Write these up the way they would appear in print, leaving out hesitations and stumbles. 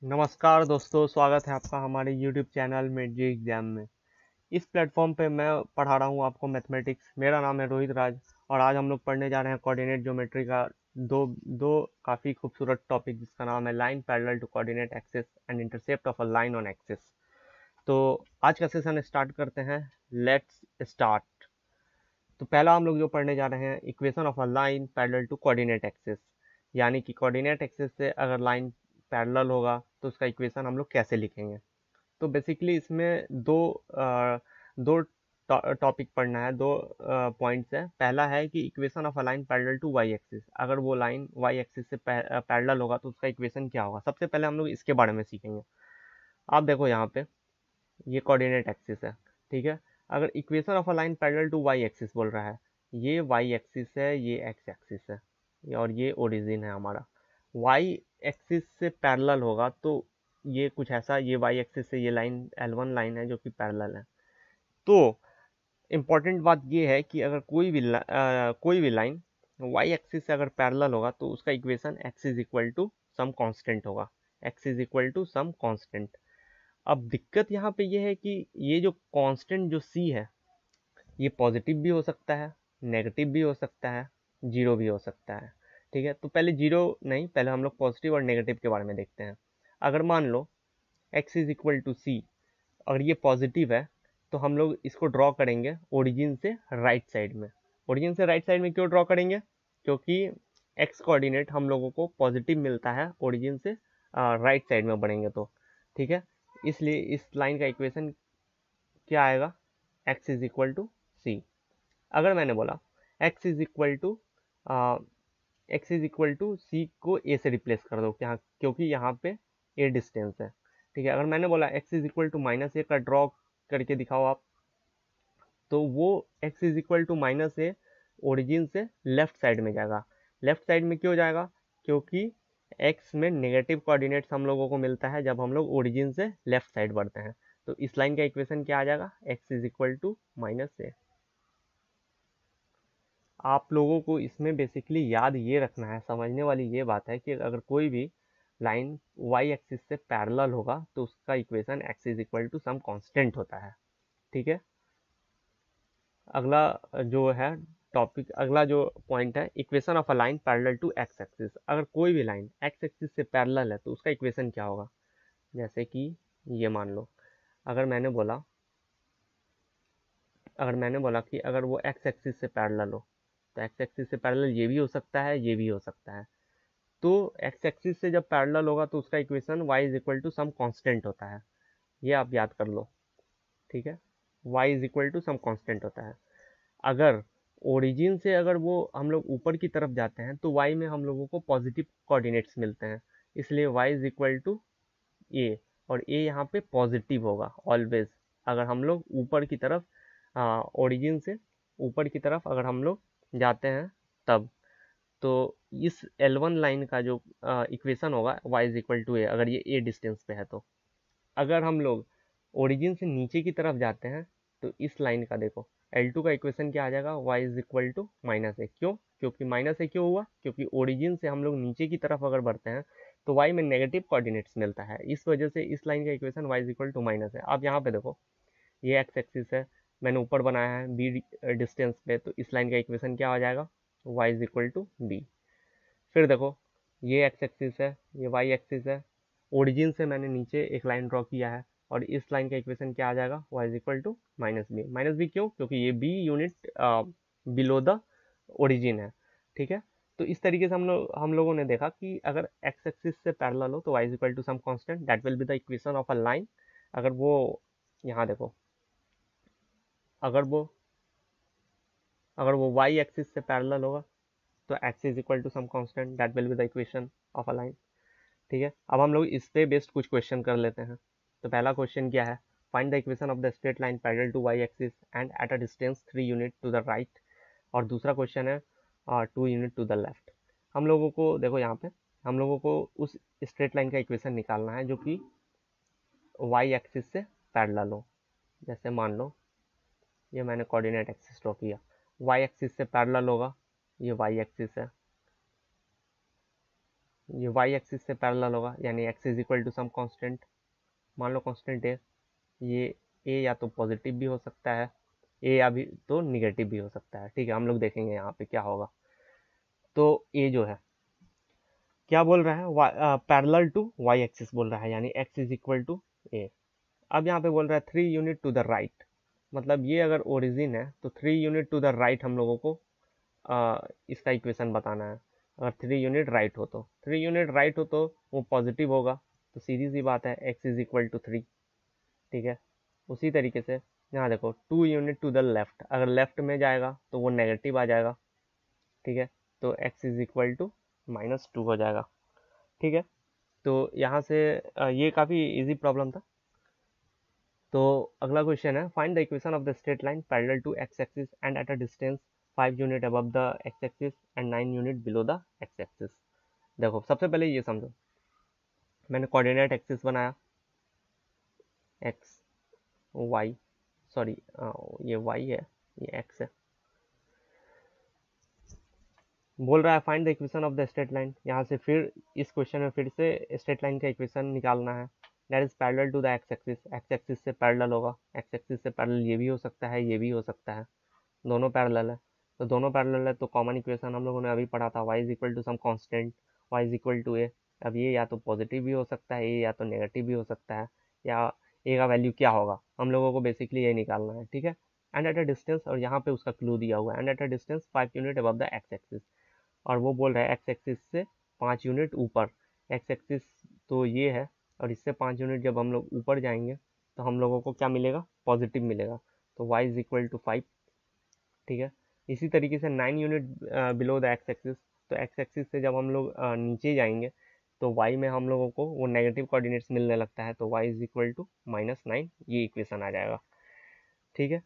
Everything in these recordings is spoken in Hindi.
नमस्कार दोस्तों, स्वागत है आपका हमारे YouTube चैनल में जी एग्जाम में। इस प्लेटफॉर्म पे मैं पढ़ा रहा हूँ आपको मैथमेटिक्स। मेरा नाम है रोहित राज और आज हम लोग पढ़ने जा रहे हैं कोऑर्डिनेट ज्योमेट्री का दो दो काफ़ी खूबसूरत टॉपिक जिसका नाम है line parallel to coordinate axis and intercept of a line on axis. तो आज का सेशन स्टार्ट करते हैं। Let's start. तो पहला हम लोग जो पढ़ने जा रहे हैं, equation of a line parallel to coordinate axis, यानी कि कोऑर्डिनेट एक्सिस से अगर लाइन पैरेलल होगा तो उसका इक्वेशन हम लोग कैसे लिखेंगे। तो बेसिकली इसमें दो टॉपिक पढ़ना है, दो पॉइंट्स है। पहला है कि equation of a line parallel to y axis, अगर वो लाइन वाई एक्सिस से पैरेलल होगा तो उसका इक्वेशन क्या होगा। सबसे पहले हम लोग इसके बारे में सीखेंगे। आप देखो यहाँ पे ये कोऑर्डिनेट एक्सिस है, ठीक है। अगर equation of a line parallel to y axis बोल रहा है, ये वाई एक्सिस है, ये एक्स एक्सिस है, और ये ओरिजिन है हमारा। वाई एक्सिस से पैरेलल होगा तो ये कुछ ऐसा, ये वाई एक्सिस से ये लाइन L1 लाइन है जो कि पैरेलल है। तो इम्पॉर्टेंट बात ये है कि अगर कोई भी लाइन वाई एक्सिस से अगर पैरेलल होगा तो उसका equation x is equal to some constant होगा, x is equal to some constant. अब दिक्कत यहाँ पे ये है कि ये जो कांस्टेंट जो c है, ये पॉजिटिव भी हो सकता है, नेगेटिव भी हो सकता है, जीरो भी हो सकता है, ठीक है। तो पहले जीरो नहीं, पहले हम लोग पॉजिटिव और नेगेटिव के बारे में देखते हैं। अगर मान लो x इज इक्वल टू सी, अगर ये पॉजिटिव है तो हम लोग इसको ड्रॉ करेंगे ओरिजिन से राइट साइड में। ओरिजिन से राइट साइड में क्यों ड्रॉ करेंगे? क्योंकि x कोऑर्डिनेट हम लोगों को पॉजिटिव मिलता है ओरिजिन से राइट साइड में बढ़ेंगे तो, ठीक है। इसलिए इस लाइन का इक्वेशन क्या आएगा? x इज इक्वल टू सी। अगर मैंने बोला x इज इक्वल टू सी को a से रिप्लेस कर दो, क्या, क्योंकि यहाँ पे a डिस्टेंस है, ठीक है। अगर मैंने बोला x is equal to minus a का ड्रॉ करके दिखाओ आप, तो वो x is equal to minus a origin से लेफ्ट साइड में जाएगा। लेफ्ट साइड में क्यों जाएगा? क्योंकि x में नेगेटिव कोऑर्डिनेट्स हम लोगों को मिलता है जब हम लोग ओरिजिन से लेफ्ट साइड बढ़ते हैं। तो इस लाइन का इक्वेशन क्या आ जाएगा? x is equal to minus a. आप लोगों को इसमें बेसिकली याद ये रखना है, समझने वाली ये बात है कि अगर कोई भी लाइन y एक्सिस से पैरेलल होगा तो उसका equation x is equal to some constant होता है, ठीक है। अगला जो है टॉपिक, अगला जो पॉइंट है, equation of a line parallel to x axis. अगर कोई भी लाइन x एक्सिस से पैरेलल है तो उसका इक्वेशन क्या होगा? जैसे कि ये मान लो, अगर मैंने बोला कि अगर वो x एक्सिस से पैरेलल हो तो x एक्सिस से पैरेलल ये भी हो सकता है, ये भी हो सकता है। तो x एक्सिस से जब पैरेलल होगा तो उसका equation y is equal to some constant होता है। ये आप याद कर लो, ठीक है। y is equal to some constant होता है। अगर ओरिजिन से अगर वो हम लोग ऊपर की तरफ जाते हैं तो y में हम लोगों को पॉजिटिव कोऑर्डिनेट्स मिलते हैं, इसलिए y is equal to a, और a यहाँ पे पॉजिटिव होगा ऑलवेज। अगर हम लोग ऊपर की तरफ ओरिजिन से ऊपर की तरफ अगर हम लोग जाते हैं तब, तो इस L1 लाइन का जो इक्वेशन होगा y इज इक्वल टू ए, अगर ये a डिस्टेंस पे है तो। अगर हम लोग ओरिजिन से नीचे की तरफ जाते हैं तो इस लाइन का देखो L2 का इक्वेशन क्या आ जाएगा? y is equal to minus a. क्यों? क्योंकि माइनस ए क्यों हुआ? क्योंकि ओरिजिन से हम लोग नीचे की तरफ अगर बढ़ते हैं तो y में नेगेटिव कोऑर्डिनेट्स मिलता है, इस वजह से इस लाइन का equation y is equal to minus है। आप यहाँ पे देखो, ये x एक्सिस है, मैंने ऊपर बनाया है b डिस्टेंस पे, तो इस लाइन का इक्वेशन क्या आ जाएगा? y is equal to b। फिर देखो, ये x एक्सिस है, ये y एक्सिस है, ओरिजिन से मैंने नीचे एक लाइन ड्रॉ किया है, और इस लाइन का इक्वेशन क्या आ जाएगा? y is equal to minus b. Minus b क्यों? क्योंकि ये b unit below the origin है, ठीक है। तो इस तरीके से हम लोगों ने देखा कि अगर x एक्सिस से पैरेलल हो तो y is equal to some constant, that will be the equation of a line. अगर वो, यहाँ देखो, अगर वो y एक्सिस से पैरेलल होगा तो x is equal to some constant, that will be the equation of a line, ठीक है। अब हम लोग इस पे बेस्ड कुछ क्वेश्चन कर लेते हैं। तो पहला क्वेश्चन क्या है? Find the equation of the straight line parallel to y axis and at a distance 3 unit to the right. और दूसरा क्वेश्चन है 2 यूनिट टू द लेफ्ट। हम लोगों को देखो, यहाँ पे हम लोगों को उस स्ट्रेट लाइन का इक्वेशन निकालना है जो कि y एक्सिस से पैरेलल हो। जैसे मान लो ये मैंने कोऑर्डिनेट एक्सिस ड्रॉ किया, y एक्सिस से पैरेलल होगा, ये y एक्सिस है, ये वाई एक्सिस से पैरेलल होगा, यानी x is equal to some constant, मान लो कांस्टेंट है ये, ए या तो पॉजिटिव भी हो सकता है, ए या भी तो निगेटिव भी हो सकता है। ठीक है, हम लोग देखेंगे यहाँ पे क्या होगा। तो ए जो है क्या बोल रहा है, पैरेलल टू वाई एक्सिस बोल रहा है, यानी x is equal to a. अब यहाँ पे बोल रहा है 3 यूनिट टू द राइट, मतलब ये अगर ओरिजिन है तो 3 यूनिट टू द राइट हम लोगों को इसका इक्वेशन बताना है। अगर 3 यूनिट राइट हो तो 3 यूनिट राइट हो तो वो पॉजिटिव होगा, तो सीधी सी बात है एक्स इज इक्वल टू 3। ठीक है, उसी तरीके से यहाँ देखो 2 यूनिट टू द लेफ्ट, अगर लेफ्ट में जाएगा तो वो नेगेटिव आ जाएगा। ठीक है, तो एक्स इज इक्वल टू -2 हो जाएगा। ठीक है, तो यहाँ से ये काफ़ी इजी प्रॉब्लम था। तो अगला क्वेश्चन है, find the equation of the straight line parallel to x axis and at a distance 5 unit above the x axis and 9 unit below the x axis. देखो सबसे पहले ये समझो, मैंने कोऑर्डिनेट एक्सिस बनाया, एक्स वाई, सॉरी ये वाई है, ये एक्स है। बोल रहा है find the equation of the straight line, यहाँ से फिर इस क्वेश्चन में फिर से स्ट्रेट लाइन का इक्वेशन निकालना है। That is parallel to the x axis, x axis से पैरेलल होगा, एक्स एक्सिस से पैरेलल ये भी हो सकता है, ये भी हो सकता है, दोनों पैरेलल है। तो दोनों पैरेलल है तो कॉमन इक्वेशन हम लोगों ने अभी पढ़ा था, y is equal to some constant, y is equal to a. अब ये या तो पॉजिटिव भी हो सकता है, ए या तो नेगेटिव भी हो सकता है, या ए का वैल्यू क्या होगा हम लोगों को बेसिकली ये निकालना है। ठीक है, एंड एट अ डिस्टेंस, और यहाँ पे उसका क्लू दिया हुआ है, and at a distance 5 unit above the x axis, और वो बोल रहा है एक्स एक्सिस से 5 यूनिट ऊपर। एक्स एक्सिस तो ये है, और इससे 5 यूनिट जब हम लोग ऊपर जाएंगे तो हम लोगों को क्या मिलेगा, पॉजिटिव मिलेगा, तो y इज इक्वल टू 5। ठीक है, इसी तरीके से 9 unit below the x axis, तो एक्स एक्सिस से जब हम लोग नीचे जाएंगे तो y में हम लोगों को वो नेगेटिव कोऑर्डिनेट्स मिलने लगता है, तो y इज इक्वल टू -9, ये इक्वेशन आ जाएगा। ठीक है,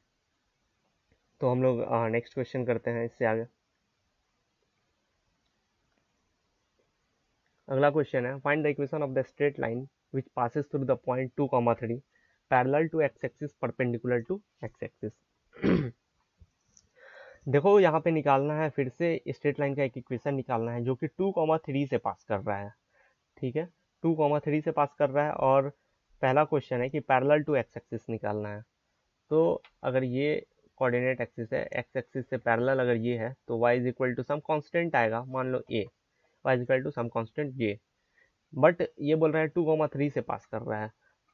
तो हम लोग नेक्स्ट क्वेश्चन करते हैं इससे आगे। अगला क्वेश्चन है, find the equation of the straight line which passes through the point 2,3 parallel to x axis perpendicular to x axis. देखो यहाँ पे निकालना है फिर से स्ट्रेट लाइन का एक इक्वेशन निकालना है जो कि 2,3 से पास कर रहा है। ठीक है, 2,3 से पास कर रहा है, और पहला क्वेश्चन है कि पैरेलल टू एक्स एक्सिस निकालना है। तो अगर ये कोऑर्डिनेट एक्सिस है, एक्स एक्सिस से पैरेलल अगर ये है तो y is equal to some constant आएगा, मान लो a, y is equal to some constant j। But ये बोल रहा है 2,3 से पास कर रहा है,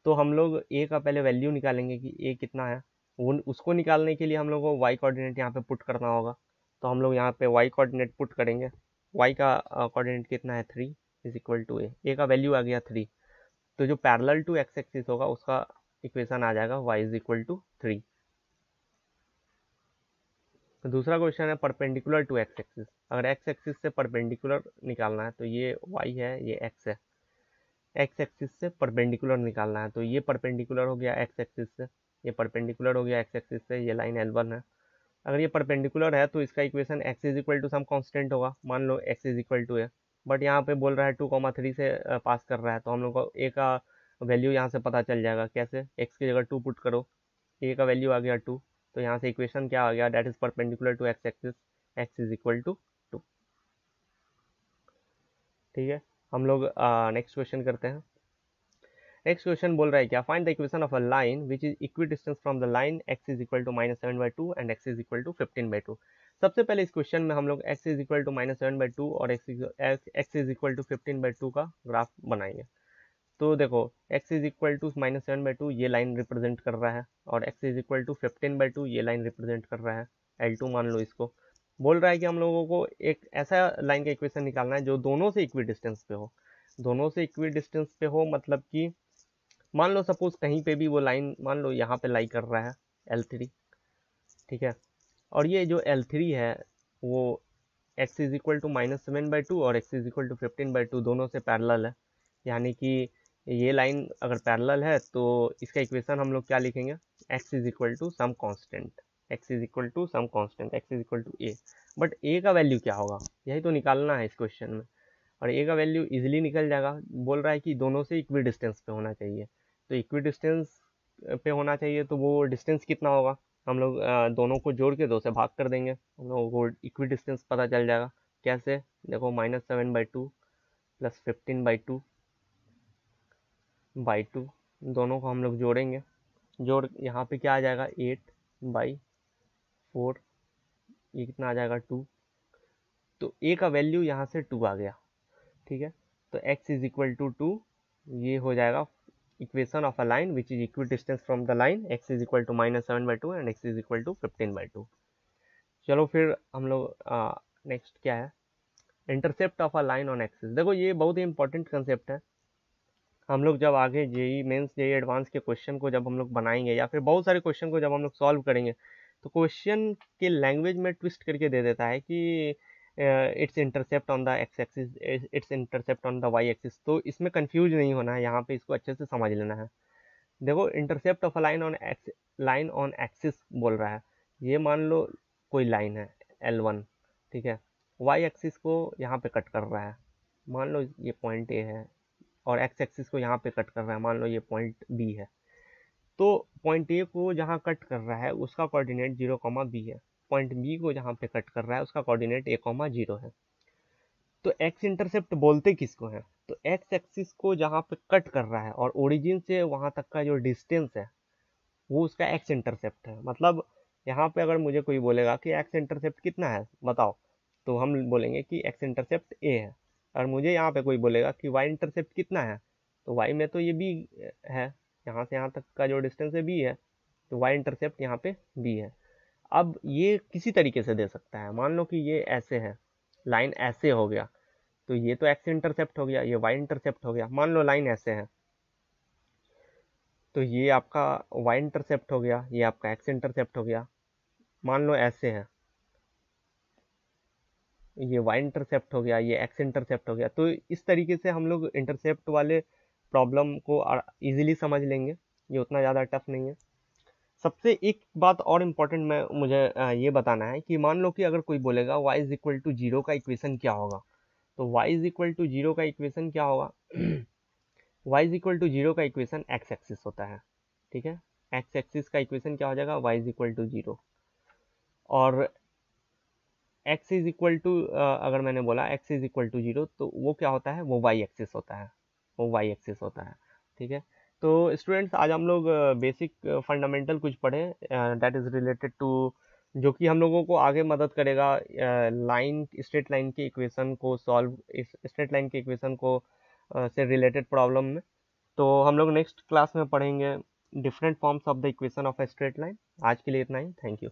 तो हम लोग a का पहले वैल्यू निकालेंगे कि a कितना है। वो उसको निकालने के लिए हम लोग को y कोऑर्डिनेट यहाँ पे पुट करना होगा, तो हम लोग यहाँ पे y कोऑर्डिनेट पुट करेंगे। y का कोऑर्डिनेट कितना है, 3 इज इक्वल टू a का वैल्यू आ गया 3, तो जो पैरेलल टू एक्स एक्सिस होगा उसका इक्वेशन आ जाएगा y इज इक्वल टू 3। तो दूसरा क्वेश्चन है परपेंडिकुलर टू एक्स एक्सिस, अगर एक्स एक्सिस से परपेंडिकुलर निकालना है तो ये y है, ये x है, एक्स एक्सिस से परपेंडिकुलर निकालना है, तो ये परपेंडिकुलर हो गया एक्स एक्सिस से, ये परपेंडिकुलर हो गया एक्स एक्सिस से, ये लाइन L1 है। अगर ये परपेंडिकुलर है तो इसका equation x is equal to some constant होगा, मान लो x is equal to a. But यहाँ पे बोल रहा है 2,3 से पास कर रहा है, तो हम लोग को a का वैल्यू यहाँ से पता चल जाएगा, कैसे, x की जगह 2 पुट करो, a का वैल्यू आ गया 2, तो यहाँ से इक्वेशन क्या आ गया, that is perpendicular to x axis, x is equal to 2। ठीक है, हम लोग नेक्स्ट क्वेश्चन करते हैं। नेक्स्ट क्वेश्चन बोल रहा है क्या, find the equation of a line which is equidistance from the line x is equal to -7/2 and x is equal to 15/2। सबसे पहले इस क्वेश्चन में हम लोग x इज इक्वल टू -7/2 और x इज इक्वल टू 15/2 का ग्राफ बनाएंगे। तो देखो x इज इक्वल टू -7/2 ये लाइन रिप्रेजेंट कर रहा है, और x इज इक्वल टू 15/2 ये लाइन रिप्रेजेंट कर रहा है, L2 मान लो इसको। बोल रहा है कि हम लोगों को एक ऐसा लाइन का इक्वेशन निकालना है जो दोनों से इक्वी डिस्टेंस पे हो। दोनों से इक्वी डिस्टेंस पे हो मतलब कि मान लो सपोज कहीं पे भी वो लाइन मान लो यहाँ पे लाई कर रहा है L3। ठीक है, और ये जो L3 है वो x इज इक्वल टू -7/2 और x इज इक्वल टू 15/2 दोनों से पैरेलल है, यानी कि ये लाइन अगर पैरेलल है तो इसका इक्वेशन हम लोग क्या लिखेंगे, x is equal to some constant, x is equal to some constant, x is equal to a। But a का वैल्यू क्या होगा, यही तो निकालना है इस क्वेश्चन में, और a का वैल्यू इजीली निकल जाएगा। बोल रहा है कि दोनों से इक्वी डिस्टेंस पे होना चाहिए, तो इक्वी डिस्टेंस पे होना चाहिए तो वो डिस्टेंस कितना होगा, हम लोग दोनों को जोड़ के 2 से भाग कर देंगे, हम लोगों को इक्वी डिस्टेंस पता चल जाएगा। कैसे, देखो -7/2 प्लस 15/2 बाई 2, दोनों को हम लोग जोड़ेंगे। जोड़ यहाँ पे क्या आ जाएगा 8/4, ये कितना आ जाएगा 2। तो a का वैल्यू यहाँ से 2 आ गया, ठीक है। तो x इज इक्वल टू 2, ये हो जाएगा equation of a line which is equidistance from the line, x is equal to -7/2 and x is equal to 15/2। चलो फिर हम लोग नेक्स्ट क्या है, intercept of a line on axis. देखो ये बहुत ही इंपॉर्टेंट कंसेप्ट है। हम लोग जब आगे जेई मेंस जेई एडवांस के क्वेश्चन को जब हम लोग बनाएंगे या फिर बहुत सारे क्वेश्चन को जब हम लोग सॉल्व करेंगे, तो क्वेश्चन के लैंग्वेज में ट्विस्ट करके दे देता है कि its intercept on the x axis, its intercept on the y axis. तो इसमें कंफ्यूज नहीं होना है, यहाँ पे इसको अच्छे से समझ लेना है। देखो intercept of a line on axis बोल रहा है, ये मान लो कोई लाइन है L1, ठीक है। वाई एक्सिस को यहाँ पे कट कर रहा है, मान लो ये पॉइंट ए है, और एक्स एक्सिस को यहाँ पे कट कर रहा है, मान लो ये पॉइंट बी है। तो पॉइंट ए को जहाँ कट कर रहा है उसका कोऑर्डिनेट 0, बी है। पॉइंट बी को जहाँ पे कट कर रहा है उसका कोऑर्डिनेट a, 0 है। तो एक्स इंटरसेप्ट बोलते किसको है, तो एक्स एक्सिस को जहाँ पे कट कर रहा है और ओरिजिन से वहाँ तक का जो डिस्टेंस है वो उसका एक्स इंटरसेप्ट है। मतलब यहाँ पे अगर मुझे कोई बोलेगा कि एक्स इंटरसेप्ट कितना है बताओ, तो हम बोलेंगे कि एक्स इंटरसेप्ट ए है। और मुझे यहाँ पे कोई बोलेगा कि वाई इंटरसेप्ट कितना है, तो वाई में तो ये बी है, यहाँ से यहाँ तक का जो डिस्टेंस है बी है, तो वाई इंटरसेप्ट यहाँ पे बी है। अब ये किसी तरीके से दे सकता है, मान लो कि ये ऐसे है, लाइन ऐसे हो गया, तो ये तो एक्स इंटरसेप्ट हो गया, ये वाई इंटरसेप्ट हो गया। मान लो लाइन ऐसे है, तो ये आपका वाई इंटरसेप्ट हो गया, ये आपका एक्स इंटरसेप्ट हो गया। मान लो ऐसे है, ये वाई इंटरसेप्ट हो गया, ये एक्स इंटरसेप्ट हो गया। तो इस तरीके से हम लोग इंटरसेप्ट वाले प्रॉब्लम को इजीली समझ लेंगे, ये उतना ज़्यादा टफ नहीं है। सबसे एक बात और इम्पोर्टेंट मुझे ये बताना है कि मान लो कि अगर कोई बोलेगा y इज इक्वल टू 0 का इक्वेशन क्या होगा, तो y इज इक्वल टू 0 का इक्वेशन क्या होगा y इज इक्वल टू 0 का इक्वेशन एक्स एक्सिस होता है, ठीक है। एक्स एक्सिस का इक्वेशन क्या हो जाएगा, y इज इक्वल टू 0। और x इज इक्वल टू, अगर मैंने बोला x इज इक्वल टू 0, तो वो क्या होता है, वो y एक्सिस होता है, वो y एक्सिस होता है, ठीक है। तो स्टूडेंट्स आज हम लोग बेसिक फंडामेंटल कुछ पढ़े दैट इज रिलेटेड टू, जो कि हम लोगों को आगे मदद करेगा लाइन स्ट्रेट लाइन के इक्वेशन को सॉल्व, इस स्ट्रेट लाइन के इक्वेशन को से रिलेटेड प्रॉब्लम में। तो हम लोग नेक्स्ट क्लास में पढ़ेंगे different forms of the equation of a straight line. आज के लिए इतना ही, थैंक यू।